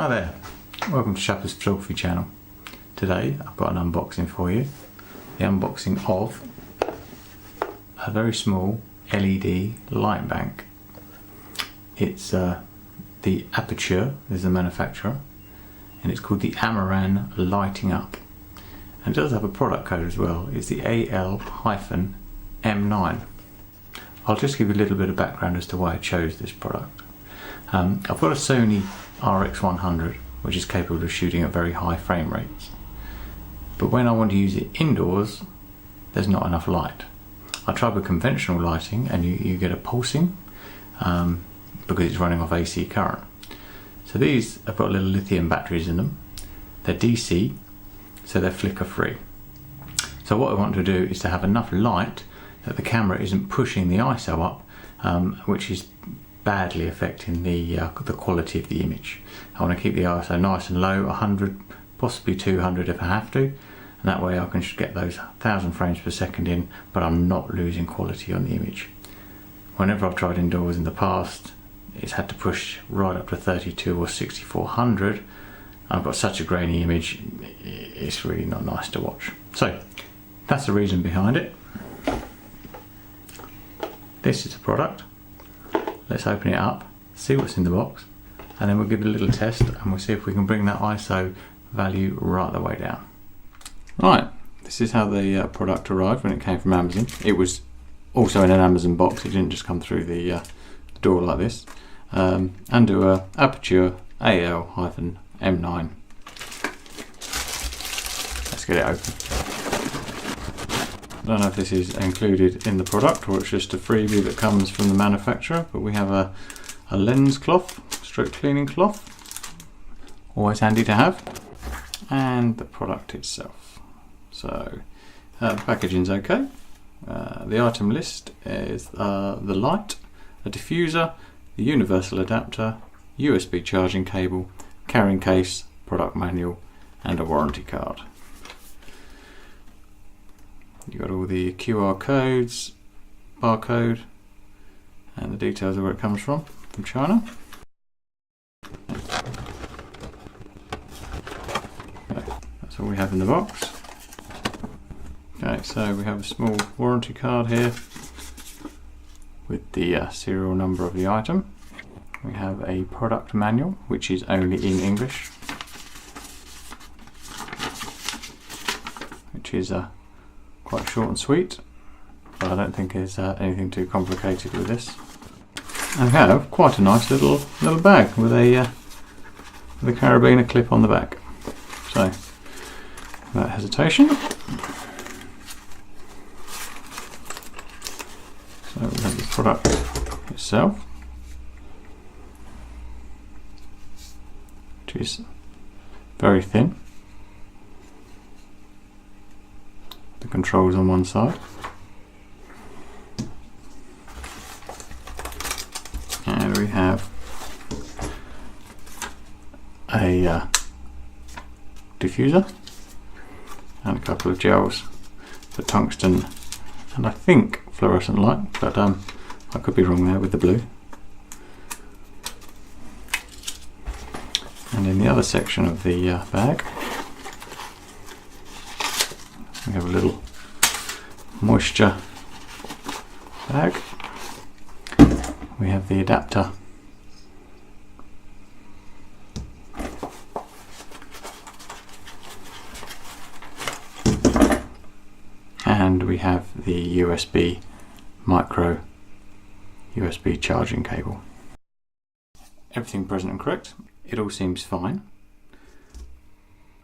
Hi there, welcome to Shapper's Photography channel. Today I've got an unboxing for you. The unboxing of a very small LED light bank. It's the Aputure is the manufacturer, and it's called the Amaran Lighting Up. And it does have a product code as well. It's the AL-M9. I'll just give you a little bit of background as to why I chose this product. I've got a Sony RX100 which is capable of shooting at very high frame rates, but when I want to use it indoors there's not enough light. I tried with conventional lighting and you get a pulsing because it's running off AC current. So these have got little lithium batteries in them. They're DC, so they're flicker free. So what I want to do is to have enough light that the camera isn't pushing the ISO up, which is badly affecting the quality of the image. I want to keep the ISO nice and low, 100, possibly 200 if I have to, and that way I can get those 1000 frames per second in, but I'm not losing quality on the image. Whenever I've tried indoors in the past, it's had to push right up to 32 or 6400. I've got such a grainy image, it's really not nice to watch. So that's the reason behind it. This is the product. Let's open it up, see what's in the box, and then we'll give it a little test and we'll see if we can bring that ISO value right the way down. Right, this is how the product arrived when it came from Amazon. It was also in an Amazon box, it didn't just come through the door like this. Under Aputure AL-M9. Let's get it open. I don't know if this is included in the product or it's just a freebie that comes from the manufacturer, but we have a lens cloth, stroke cleaning cloth, always handy to have, and the product itself. So the packaging's okay. The item list is the light, a diffuser, the universal adapter, USB charging cable, carrying case, product manual, and a warranty card. You've got all the QR codes, barcode, and the details of where it comes from China. Okay, that's all we have in the box. Okay, so we have a small warranty card here with the serial number of the item. We have a product manual which is only in English, which is quite short and sweet, but I don't think there's anything too complicated with this. And we have quite a nice little bag with a carabiner clip on the back. So without hesitation, so we have the product itself, which is very thin. The controls on one side, and we have a diffuser and a couple of gels for tungsten and I think fluorescent light, but I could be wrong there with the blue. And in the other section of the bag we have a little moisture bag. We have the adapter. And we have the micro USB charging cable. Everything present and correct. It all seems fine.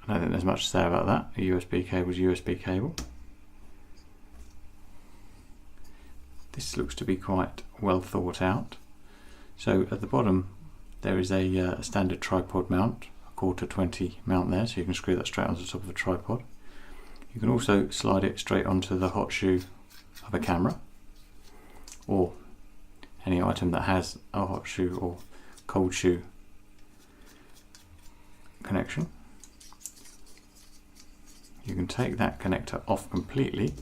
I don't think there's much to say about that. A USB cable is a USB cable. This looks to be quite well thought out. So at the bottom there is a standard tripod mount, a 1/4-20 mount there, so you can screw that straight onto the top of a tripod. You can also slide it straight onto the hot shoe of a camera, or any item that has a hot shoe or cold shoe connection. You can take that connector off completely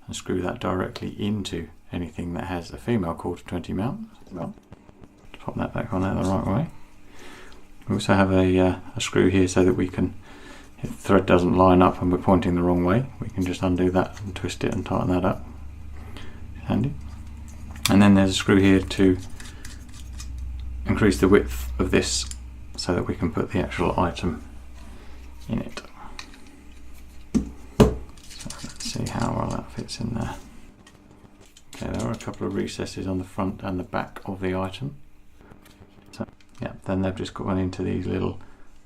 and screw that directly into anything that has a female 1/4-20 mount. Pop that back on there the right way. We also have a screw here so that we can, if the thread doesn't line up and we're pointing the wrong way, we can just undo that and twist it and tighten that up. Handy. And then there's a screw here to increase the width of this so that we can put the actual item in it. So let's see how well that fits in there. Okay, there are a couple of recesses on the front and the back of the item. So yeah, then they've just gone into these little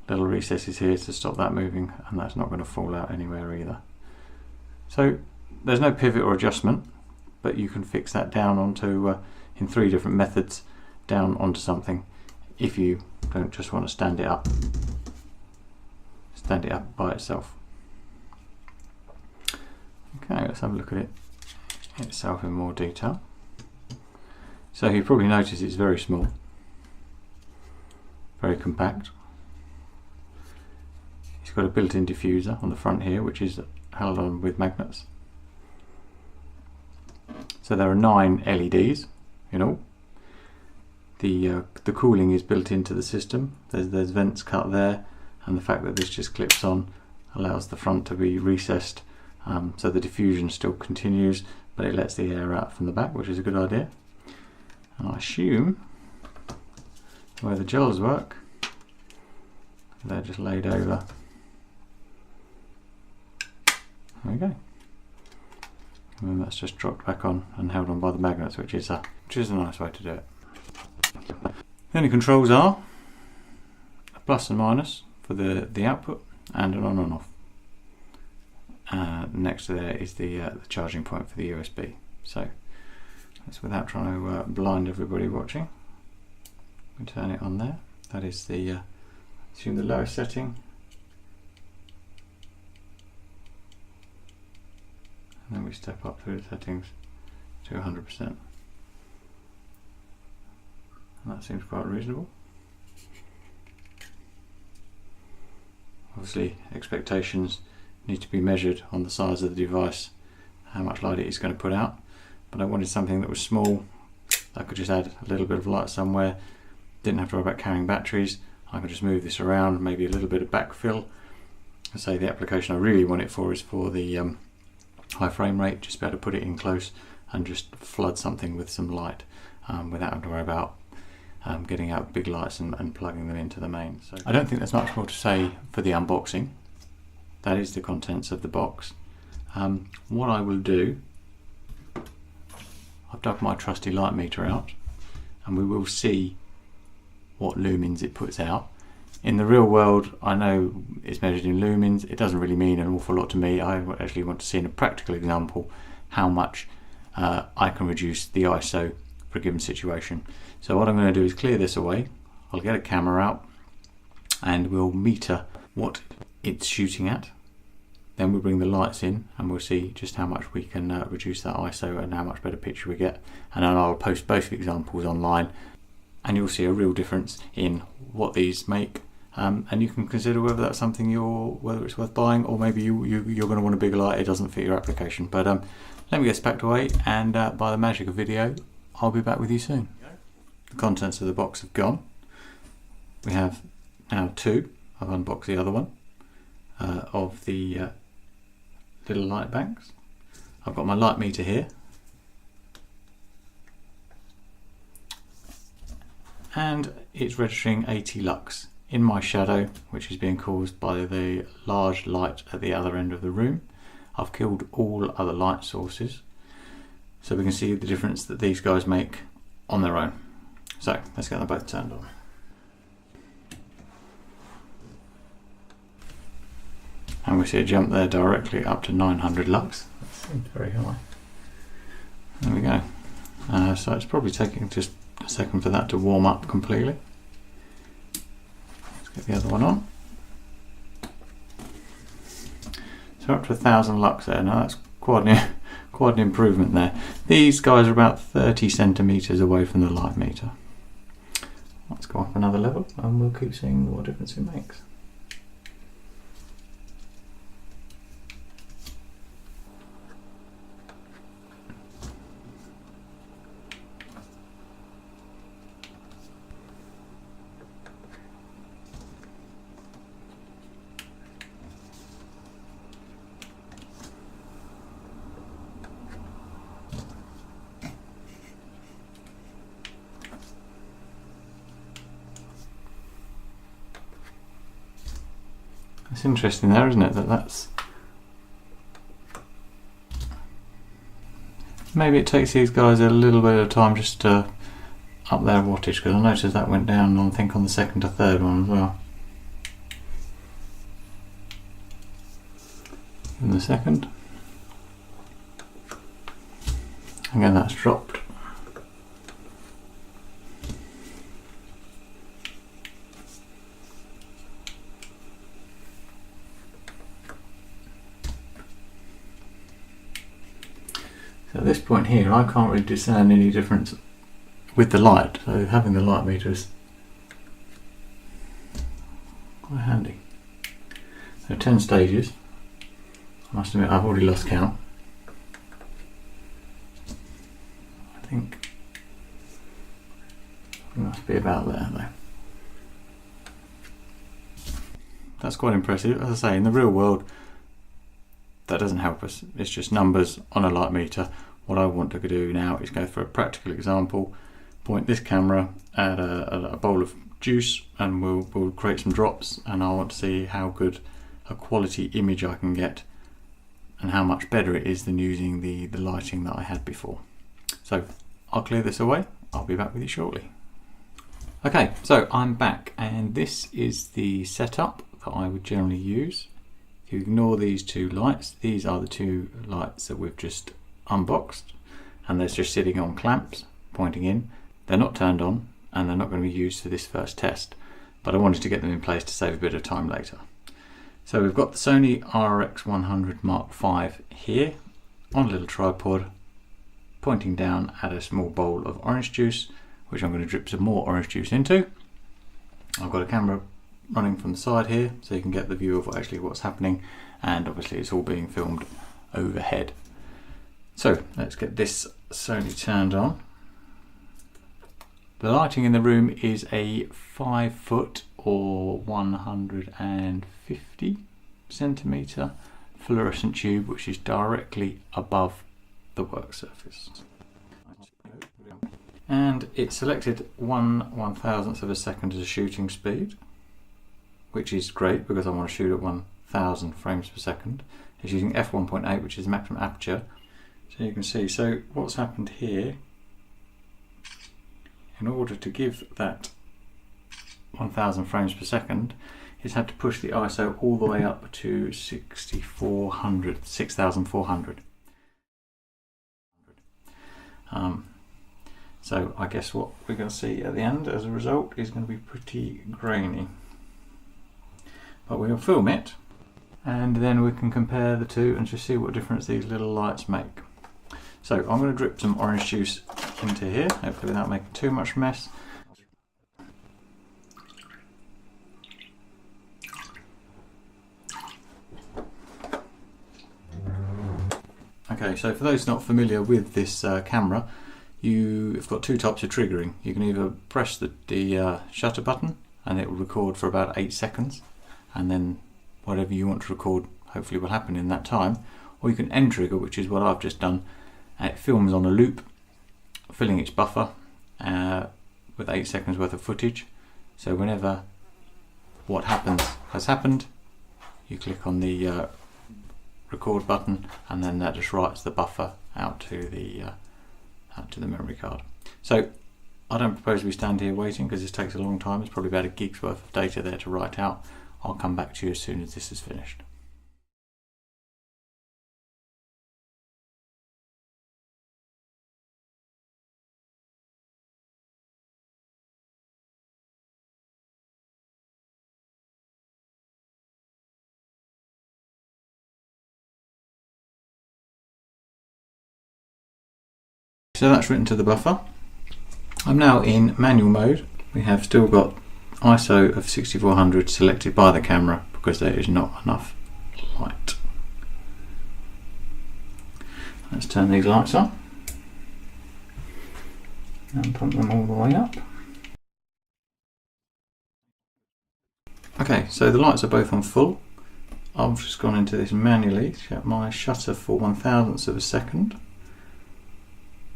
recesses here to stop that moving, and that's not going to fall out anywhere either. So there's no pivot or adjustment, but you can fix that down onto in 3 different methods down onto something if you don't just want to stand it up by itself. Okay, let's have a look at it itself in more detail. So you probably notice it's very small, very compact. It's got a built-in diffuser on the front here, which is held on with magnets. So there are 9 LEDs in all. The cooling is built into the system. There's vents cut there, and the fact that this just clips on allows the front to be recessed, so the diffusion still continues, but it lets the air out from the back, which is a good idea. And I assume the way the gels work, they're just laid over. There we go. And then that's just dropped back on and held on by the magnets, which is a nice way to do it. The only controls are a plus and minus for the output and an on and off. Next to there is the charging point for the USB. So that's without trying to blind everybody watching. We turn it on there. That is the assume the lowest setting. And then we step up through the settings to 100%. And that seems quite reasonable. Obviously, expectations need to be measured on the size of the device, how much light it is going to put out. But I wanted something that was small. I could just add a little bit of light somewhere. Didn't have to worry about carrying batteries. I could just move this around, maybe a little bit of backfill. I say the application I really want it for is for the high frame rate, just be able to put it in close and just flood something with some light without having to worry about getting out big lights and plugging them into the main. So I don't think there's much more to say for the unboxing. That is the contents of the box. What I will do, I've dug my trusty light meter out and we will see what lumens it puts out. In the real world, I know it's measured in lumens. It doesn't really mean an awful lot to me. I actually want to see in a practical example how much I can reduce the ISO for a given situation. So what I'm going to do is clear this away. I'll get a camera out and we'll meter what it's shooting at. Then we'll bring the lights in and we'll see just how much we can reduce that ISO and how much better picture we get. And then I'll post both examples online and you'll see a real difference in what these make. And you can consider whether that's something whether it's worth buying, or maybe you're going to want a bigger light. It doesn't fit your application. But let me get this packed away, and by the magic of video, I'll be back with you soon. The contents of the box have gone. We have now 2. I've unboxed the other one of the little light banks. I've got my light meter here, and it's registering 80 lux in my shadow, which is being caused by the large light at the other end of the room. I've killed all other light sources so we can see the difference that these guys make on their own. So let's get them both turned on. And we see a jump there directly up to 900 lux. That seems very high. There we go. So it's probably taking just a second for that to warm up completely. Let's get the other one on. So up to 1000 lux there. Now that's quite an improvement there. These guys are about 30 centimeters away from the light meter. Let's go up another level and we'll keep seeing what difference it makes. It's interesting there, isn't it, that's... Maybe it takes these guys a little bit of time just to up their wattage, because I noticed that went down I think on the second or third one as well. In the second. Again, that's dropped. So at this point here, I can't really discern any difference with the light, so having the light meter is quite handy. So 10 stages. I must admit I've already lost count. I think it must be about there though. That's quite impressive. As I say, in the real world that doesn't help us. It's just numbers on a light meter. What I want to do now is go for a practical example. Point this camera at a bowl of juice and we'll create some drops, and I want to see how good a quality image I can get and how much better it is than using the lighting that I had before. So I'll clear this away. I'll be back with you shortly. Okay, so I'm back, and this is the setup that I would generally use. If you ignore these two lights, these are the two lights that we've just unboxed, and they're just sitting on clamps pointing in. They're not turned on and they're not going to be used for this first test, but I wanted to get them in place to save a bit of time later. So we've got the Sony RX100 Mark V here on a little tripod pointing down at a small bowl of orange juice, which I'm going to drip some more orange juice into. I've got a camera running from the side here so you can get the view of what's happening, and obviously it's all being filmed overhead. So let's get this Sony turned on. The lighting in the room is a 5 foot or 150 centimetre fluorescent tube, which is directly above the work surface. And it selected 1/1000th of a second as a shooting speed, which is great because I want to shoot at 1000 frames per second. It's using f1.8, which is the maximum aperture. So you can see, so what's happened here, in order to give that 1000 frames per second, it's had to push the ISO all the way up to 6400, 6400. So I guess what we're going to see at the end as a result is going to be pretty grainy. But we'll film it and then we can compare the two and just see what difference these little lights make. So I'm going to drip some orange juice into here, hopefully without making too much mess. Okay, so for those not familiar with this camera, you've got two types of triggering. You can either press the shutter button and it will record for about 8 seconds, and then whatever you want to record hopefully will happen in that time, or you can end trigger, which is what I've just done. It films on a loop, filling its buffer with 8 seconds worth of footage. So whenever what happens has happened, you click on the record button, and then that just writes the buffer out to the memory card. So I don't propose we stand here waiting because this takes a long time. It's probably about a gig's worth of data there to write out. I'll come back to you as soon as this is finished. So that's written to the buffer. I'm now in manual mode. We have still got ISO of 6400 selected by the camera because there is not enough light. Let's turn these lights on and pump them all the way up. Okay, so the lights are both on full. I've just gone into this manually, set my shutter for 1000ths of a second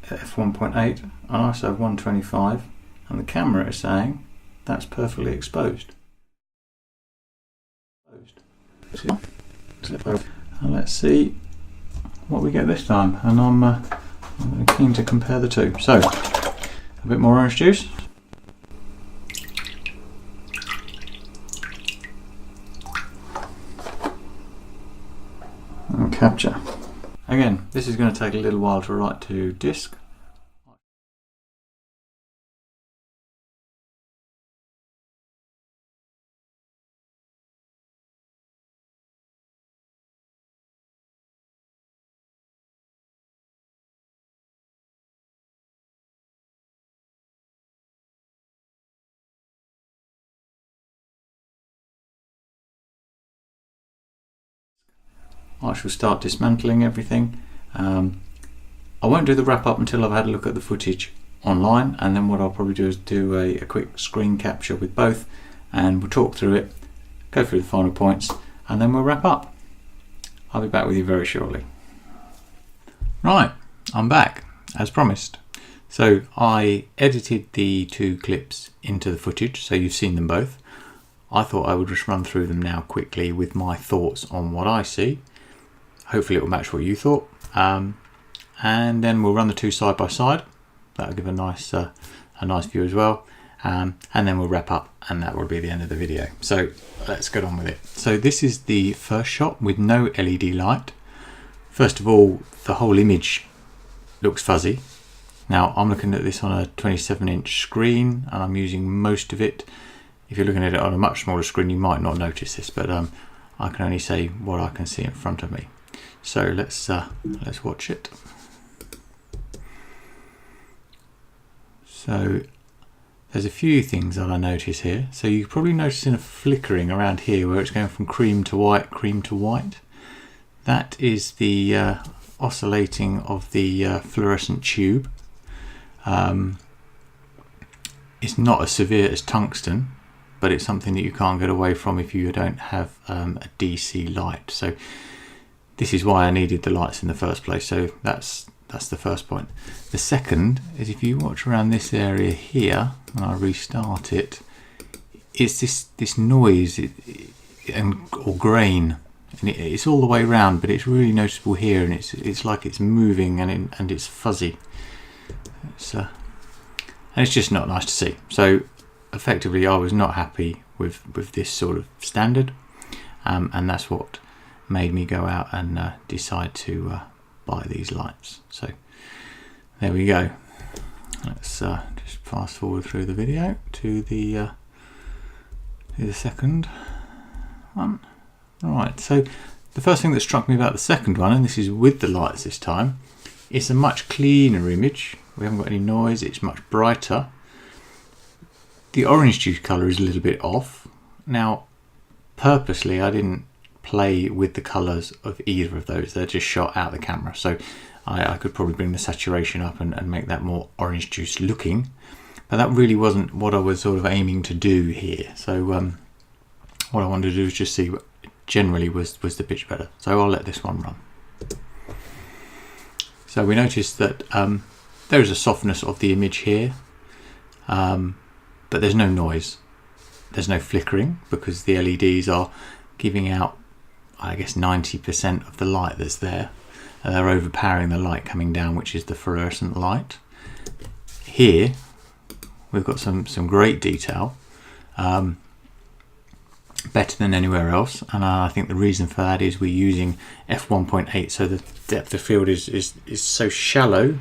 at f1.8, an ISO of 125, and the camera is saying that's perfectly exposed. And let's see what we get this time. And I'm keen to compare the two. So, a bit more orange juice. And capture. Again, this is going to take a little while to write to disk. I shall start dismantling everything. I won't do the wrap up until I've had a look at the footage online, and then what I'll probably do is do a quick screen capture with both, and we'll talk through it, go through the final points, and then we'll wrap up. I'll be back with you very shortly. Right, I'm back as promised. So I edited the two clips into the footage, so you've seen them both. I thought I would just run through them now quickly with my thoughts on what I see. Hopefully it will match what you thought. And then we'll run the two side by side. That'll give a nice view as well. And then we'll wrap up, and that will be the end of the video. So let's get on with it. So this is the first shot with no LED light. First of all, the whole image looks fuzzy. Now I'm looking at this on a 27-inch screen, and I'm using most of it. If you're looking at it on a much smaller screen, you might not notice this, but I can only say what I can see in front of me. So let's watch it. So there's a few things that I notice here. So you're probably noticing a flickering around here where it's going from cream to white, cream to white. That is the oscillating of the fluorescent tube. It's not as severe as tungsten, but it's something that you can't get away from if you don't have a DC light. So this is why I needed the lights in the first place. So that's the first point. The second is, if you watch around this area here, and I restart it, it's this noise or grain, and it's all the way around, but it's really noticeable here, and it's like it's moving, and it's fuzzy. And it's just not nice to see. So effectively, I was not happy with this sort of standard, and that's what made me go out and decide to buy these lights. So there we go. Let's just fast forward through the video to the second one. Right, so the first thing that struck me about the second one, and this is with the lights this time, it's a much cleaner image. We haven't got any noise, it's much brighter. The orange juice colour is a little bit off. Now, purposely I didn't play with the colours of either of those. They're just shot out of the camera, so I could probably bring the saturation up and make that more orange juice looking, but that really wasn't what I was sort of aiming to do here. So what I wanted to do was just see what generally was the pitch better. So I'll let this one run. So we noticed that there is a softness of the image here, but there's no noise, there's no flickering, because the LEDs are giving out, I guess, 90% of the light that's there. They're overpowering the light coming down, which is the fluorescent light. Here we've got some great detail, better than anywhere else, and I think the reason for that is we're using f1.8, so the depth of field is so shallow.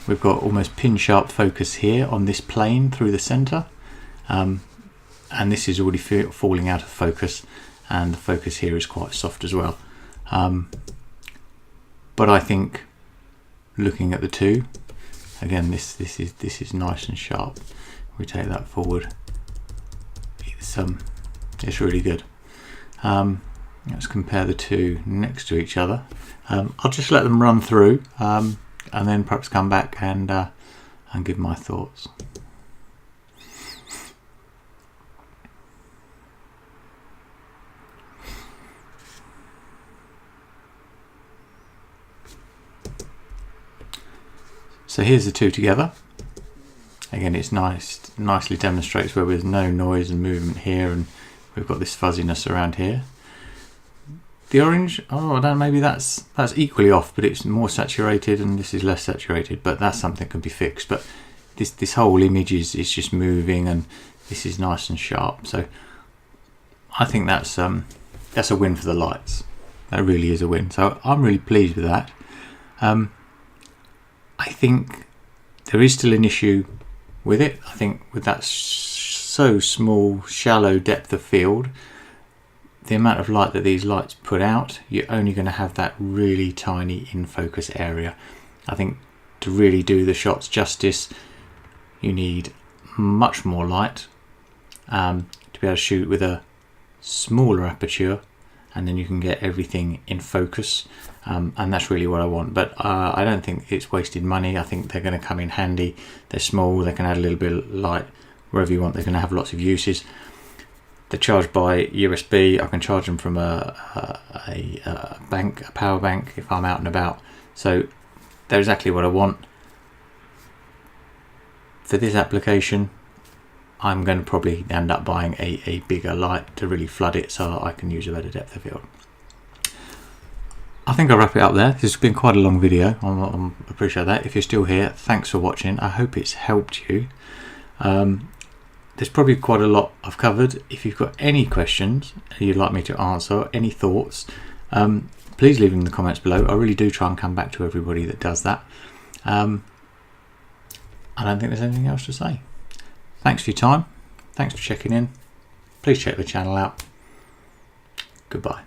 We've got almost pin sharp focus here on this plane through the center, and this is already falling out of focus, and the focus here is quite soft as well. But I think, looking at the two, again, this is nice and sharp. We take that forward, it's really good. Let's compare the two next to each other. I'll just let them run through, and then perhaps come back and give my thoughts. So here's the two together. Again, it's nicely demonstrates where there's no noise and movement here, and we've got this fuzziness around here. The orange, oh, I don't know, maybe that's equally off, but it's more saturated and this is less saturated, but that's something that can be fixed. But this whole image is just moving, and this is nice and sharp. So I think that's a win for the lights. That really is a win. So I'm really pleased with that. I think there is still an issue with it. I think with that so small, shallow depth of field, the amount of light that these lights put out, you're only going to have that really tiny in focus area. I think to really do the shots justice, you need much more light to be able to shoot with a smaller aperture, and then you can get everything in focus, and that's really what I want. But I don't think it's wasted money. I think they're going to come in handy. They're small, they can add a little bit of light wherever you want. They're going to have lots of uses. They're charged by USB. I can charge them from a power bank if I'm out and about. So they're exactly what I want. For this application, I'm going to probably end up buying a bigger light to really flood it so that I can use a better depth of field. I think I'll wrap it up there. This has been quite a long video. I appreciate that. If you're still here, thanks for watching. I hope it's helped you. There's probably quite a lot I've covered. If you've got any questions you'd like me to answer, any thoughts, please leave them in the comments below. I really do try and come back to everybody that does that. I don't think there's anything else to say. Thanks for your time. Thanks for checking in. Please check the channel out. Goodbye.